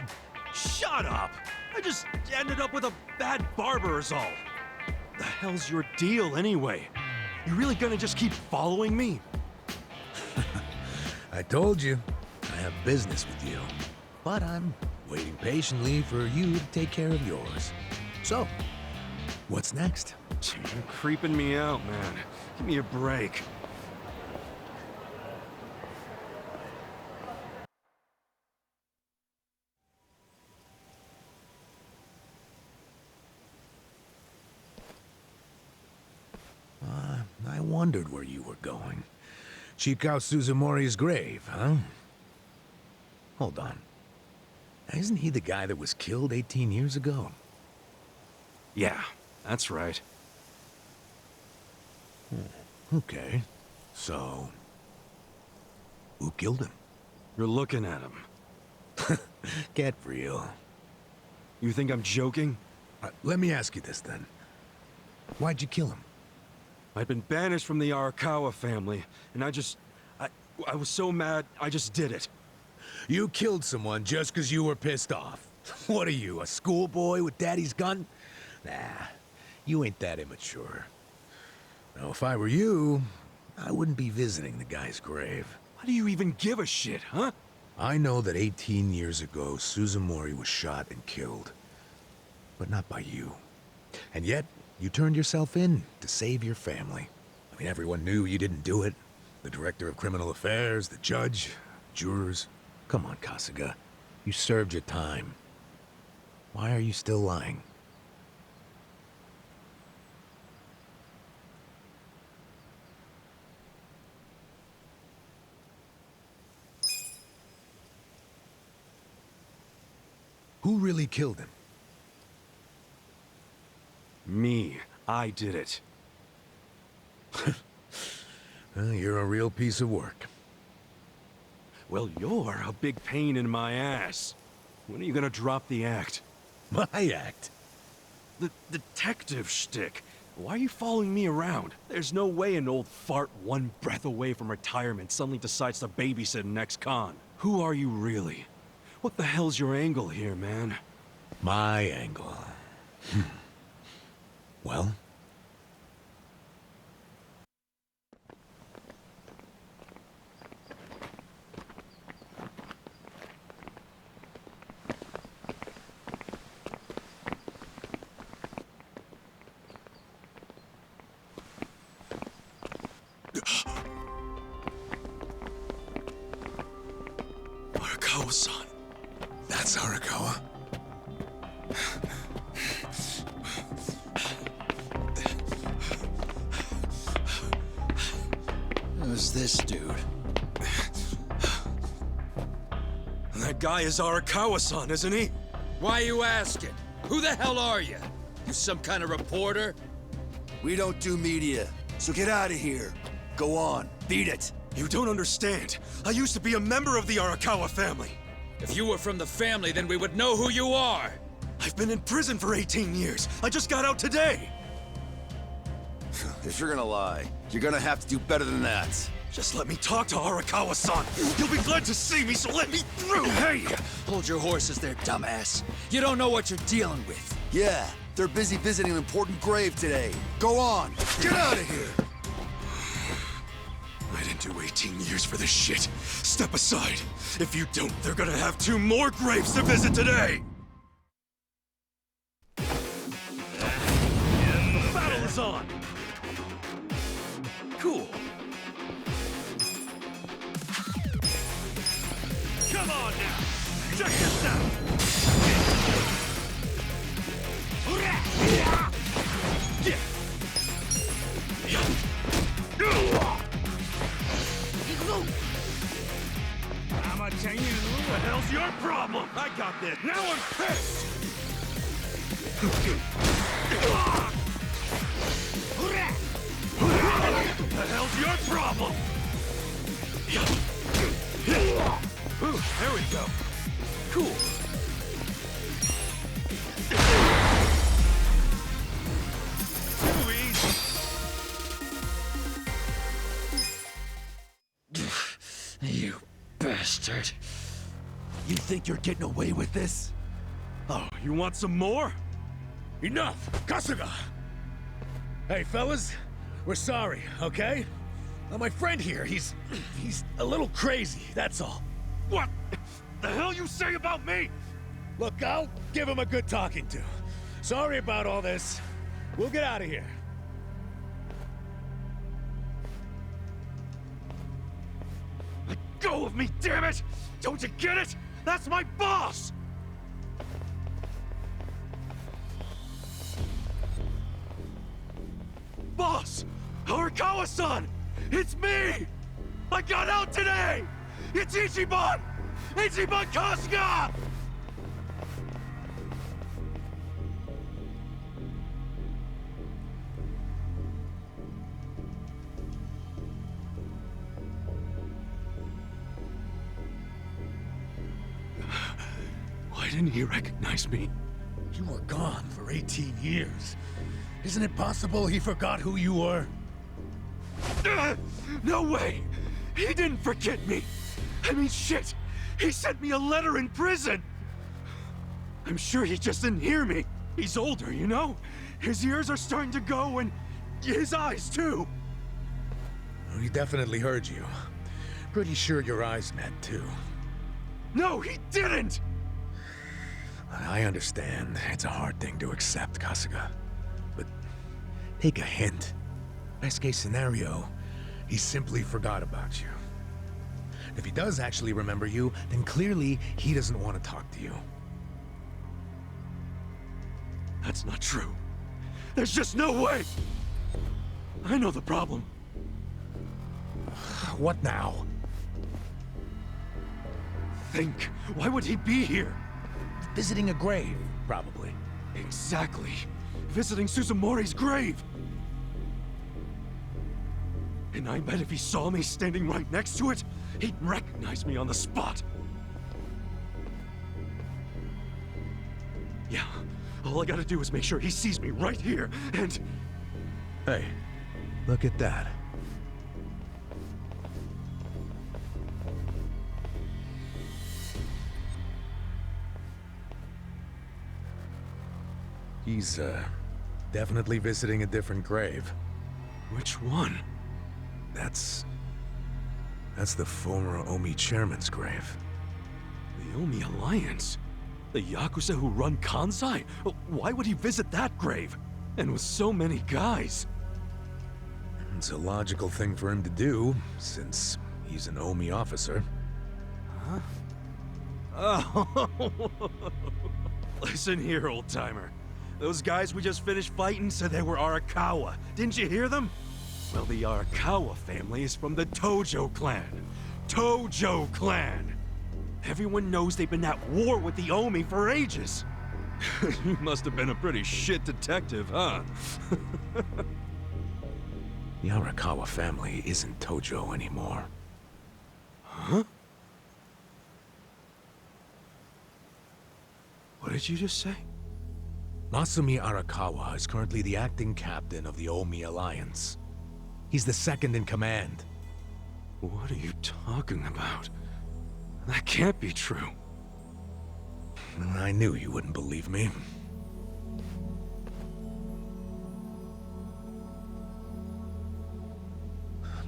Shut up! I just ended up with a bad barber is all. The hell's your deal anyway? You really gonna just keep following me? I told you, I have business with you. But I'm waiting patiently for you to take care of yours. So, what's next? You're creeping me out, man. Give me a break. I wondered where you were going. Check out Suzumori's grave, huh? Hold on. Isn't he the guy that was killed 18 years ago? Yeah, that's right. Okay. So, who killed him? You're looking at him. Get real. You think I'm joking? Let me ask you this then. Why'd you kill him? I'd been banished from the Arakawa family, and I was so mad, I just did it. You killed someone just because you were pissed off. What are you, a schoolboy with daddy's gun? Nah, you ain't that immature. Now, if I were you, I wouldn't be visiting the guy's grave. Why do you even give a shit, huh? I know that 18 years ago, Suzumori was shot and killed. But not by you. And yet, you turned yourself in to save your family. I mean, everyone knew you didn't do it. The director of criminal affairs, the judge, jurors. Come on, Kasuga. You served your time. Why are you still lying? Who really killed him? Me. I did it. Well, you're a real piece of work. Well, you're a big pain in my ass. When are you gonna drop the act? My act? The detective shtick. Why are you following me around? There's no way an old fart one breath away from retirement suddenly decides to babysit an ex-con. Who are you really? What the hell's your angle here, man? My angle. Well? Arakawa-san. That's Arakawa. Who's this dude? That guy is Arakawa-san, isn't he? Why you asking? Who the hell are you? You some kind of reporter? We don't do media, so get out of here. Go on, beat it. You don't understand. I used to be a member of the Arakawa family. If you were from the family, then we would know who you are. I've been in prison for 18 years. I just got out today. If you're gonna lie, you're gonna have to do better than that. Just let me talk to Arakawa-san. He'll be glad to see me, so let me through. Hey! Hold your horses there, dumbass. You don't know what you're dealing with. Yeah, they're busy visiting an important grave today. Go on, get out of here! I didn't do 18 years for this shit. Step aside. If you don't, they're gonna have 2 more graves to visit today. And the battle is on. Cool. Come on now. Check this out. hell's your problem? I got this. Now I'm pissed! What the hell's your problem? Ooh, there we go. Cool. Too easy. You bastard. You think you're getting away with this? Oh, you want some more? Enough! Kasuga! Hey, fellas, we're sorry, okay? My friend here, he's a little crazy, that's all. What the hell you say about me? Look, I'll give him a good talking to. Sorry about all this. We'll get out of here. Let go of me, damn it! Don't you get it? That's my boss! Boss! Arakawa-san! It's me! I got out today! It's Ichiban! Ichiban Kasuga! Why didn't he recognize me? You were gone for 18 years. Isn't it possible he forgot who you were? No way! He didn't forget me! I mean, shit! He sent me a letter in prison! I'm sure he just didn't hear me. He's older, you know? His ears are starting to go, and his eyes, too. He definitely heard you. Pretty sure your eyes met, too. No, he didn't! I understand. It's a hard thing to accept, Kasuga. But take a hint. Best case scenario, he simply forgot about you. If he does actually remember you, then clearly he doesn't want to talk to you. That's not true. There's just no way! I know the problem. What now? Think. Why would he be here? Visiting a grave, probably. Exactly. Visiting Suzumori's grave. And I bet if he saw me standing right next to it, he'd recognize me on the spot. Yeah, all I gotta do is make sure he sees me right here, and... Hey, look at that. He's, definitely visiting a different grave. Which one? That's the former Omi chairman's grave. The Omi Alliance? The Yakuza who run Kansai? Why would he visit that grave? And with so many guys? It's a logical thing for him to do, since he's an Omi officer. Huh? Oh. Listen here, old-timer. Those guys we just finished fighting said they were Arakawa. Didn't you hear them? Well, the Arakawa family is from the Tojo clan. Tojo clan! Everyone knows they've been at war with the Omi for ages. You must have been a pretty shit detective, huh? The Arakawa family isn't Tojo anymore. Huh? What did you just say? Masumi Arakawa is currently the acting captain of the Omi Alliance. He's the second in command. What are you talking about? That can't be true. I knew you wouldn't believe me.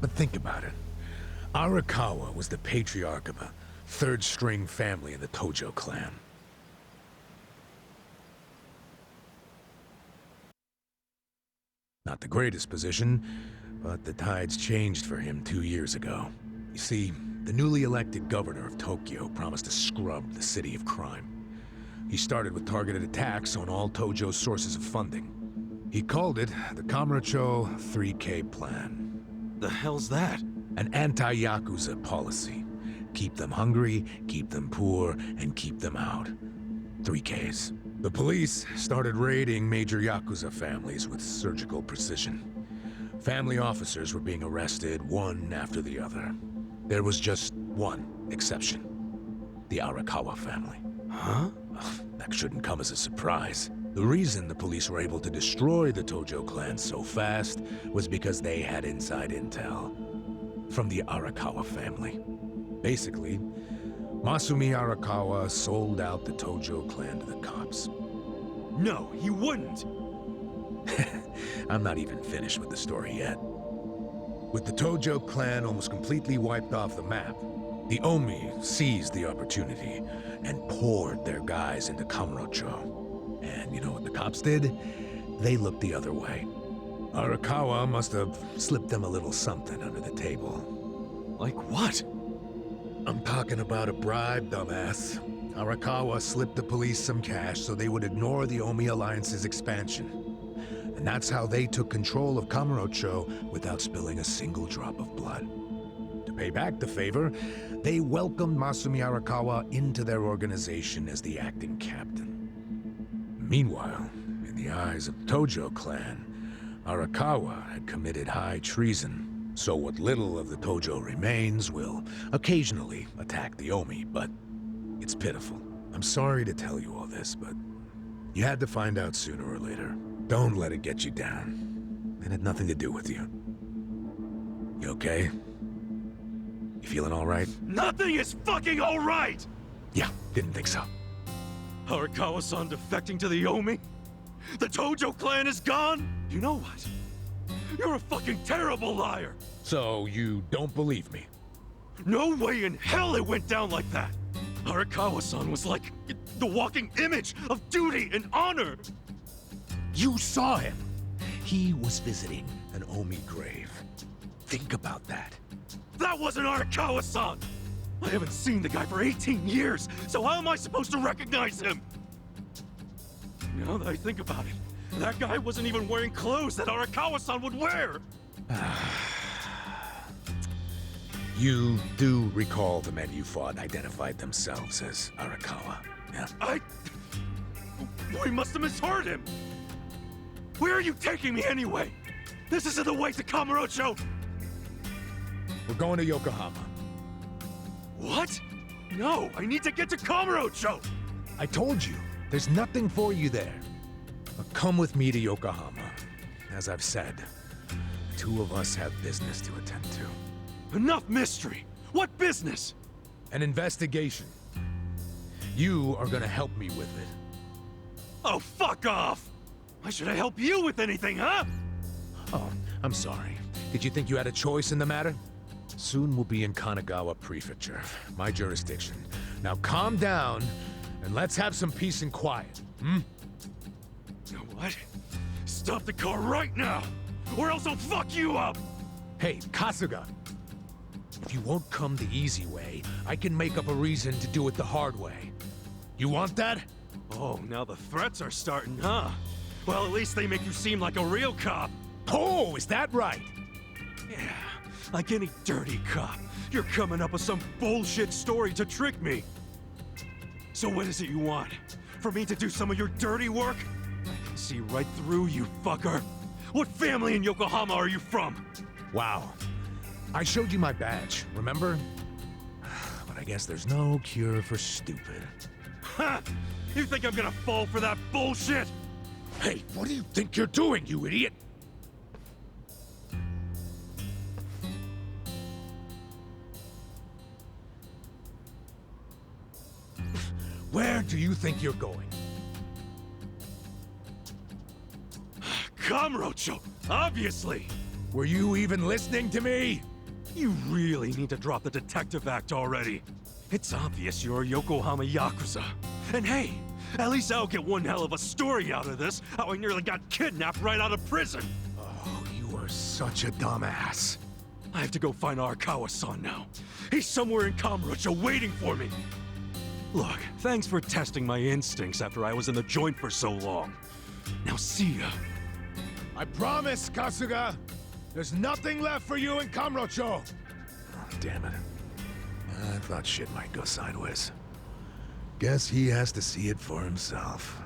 But think about it. Arakawa was the patriarch of a third-string family in the Tojo clan. Not the greatest position, but the tides changed for him 2 years ago. You see, the newly elected governor of Tokyo promised to scrub the city of crime. He started with targeted attacks on all Tojo's sources of funding. He called it the Kamurocho 3K Plan. The hell's that? An anti-Yakuza policy. Keep them hungry, keep them poor, and keep them out. 3 Ks. The police started raiding major Yakuza families with surgical precision. Family officers were being arrested one after the other. There was just one exception. The Arakawa family. Huh? That shouldn't come as a surprise. The reason the police were able to destroy the Tojo clan so fast was because they had inside intel from the Arakawa family. Basically, Masumi Arakawa sold out the Tojo clan to the cops. No, he wouldn't! I'm not even finished with the story yet. With the Tojo clan almost completely wiped off the map, the Omi seized the opportunity and poured their guys into Kamurocho. And you know what the cops did? They looked the other way. Arakawa must have slipped them a little something under the table. Like what? I'm talking about a bribe, dumbass. Arakawa slipped the police some cash so they would ignore the Omi Alliance's expansion. And that's how they took control of Kamurocho without spilling a single drop of blood. To pay back the favor, they welcomed Masumi Arakawa into their organization as the acting captain. Meanwhile, in the eyes of the Tojo clan, Arakawa had committed high treason, so what little of the Tojo remains will occasionally attack the Omi, but it's pitiful. I'm sorry to tell you all this, but you had to find out sooner or later. Don't let it get you down. It had nothing to do with you. You okay? You feeling all right? Nothing is fucking all right! Yeah, didn't think so. Arakawa-san defecting to the Omi? The Tojo clan is gone? You know what? You're a fucking terrible liar! So you don't believe me? No way in hell it went down like that! Arakawa-san was like the walking image of duty and honor! You saw him! He was visiting an Omi grave. Think about that. That wasn't Arakawa-san! I haven't seen the guy for 18 years, so how am I supposed to recognize him? Now that I think about it, that guy wasn't even wearing clothes that Arakawa-san would wear! You do recall the men you fought identified themselves as Arakawa, yeah? We must have misheard him! Where are you taking me anyway? This isn't the way to Kamurocho! We're going to Yokohama. What? No, I need to get to Kamurocho! I told you, there's nothing for you there. But come with me to Yokohama. As I've said, the 2 of us have business to attend to. Enough mystery! What business? An investigation. You are gonna help me with it. Oh, fuck off! Why should I help you with anything, huh? Oh, I'm sorry. Did you think you had a choice in the matter? Soon we'll be in Kanagawa Prefecture, my jurisdiction. Now calm down, and let's have some peace and quiet, hmm? You know what? Stop the car right now, or else I'll fuck you up! Hey, Kasuga! If you won't come the easy way, I can make up a reason to do it the hard way. You want that? Oh, now the threats are starting, huh? Well, at least they make you seem like a real cop. Oh, is that right? Yeah, like any dirty cop. You're coming up with some bullshit story to trick me. So what is it you want? For me to do some of your dirty work? I can see right through you, fucker. What family in Yokohama are you from? Wow. I showed you my badge, remember? But I guess there's no cure for stupid. Ha! You think I'm gonna fall for that bullshit? Hey, what do you think you're doing, you idiot? Where do you think you're going? Kamurocho, obviously! Were you even listening to me? You really need to drop the detective act already. It's obvious you're a Yokohama Yakuza. And hey, at least I'll get one hell of a story out of this, how I nearly got kidnapped right out of prison. Oh, you are such a dumbass. I have to go find Arakawa-san now. He's somewhere in Kamurocho waiting for me. Look, thanks for testing my instincts after I was in the joint for so long. Now see ya. I promise, Kasuga! There's nothing left for you in Kamurocho! Oh, damn it. I thought shit might go sideways. Guess he has to see it for himself.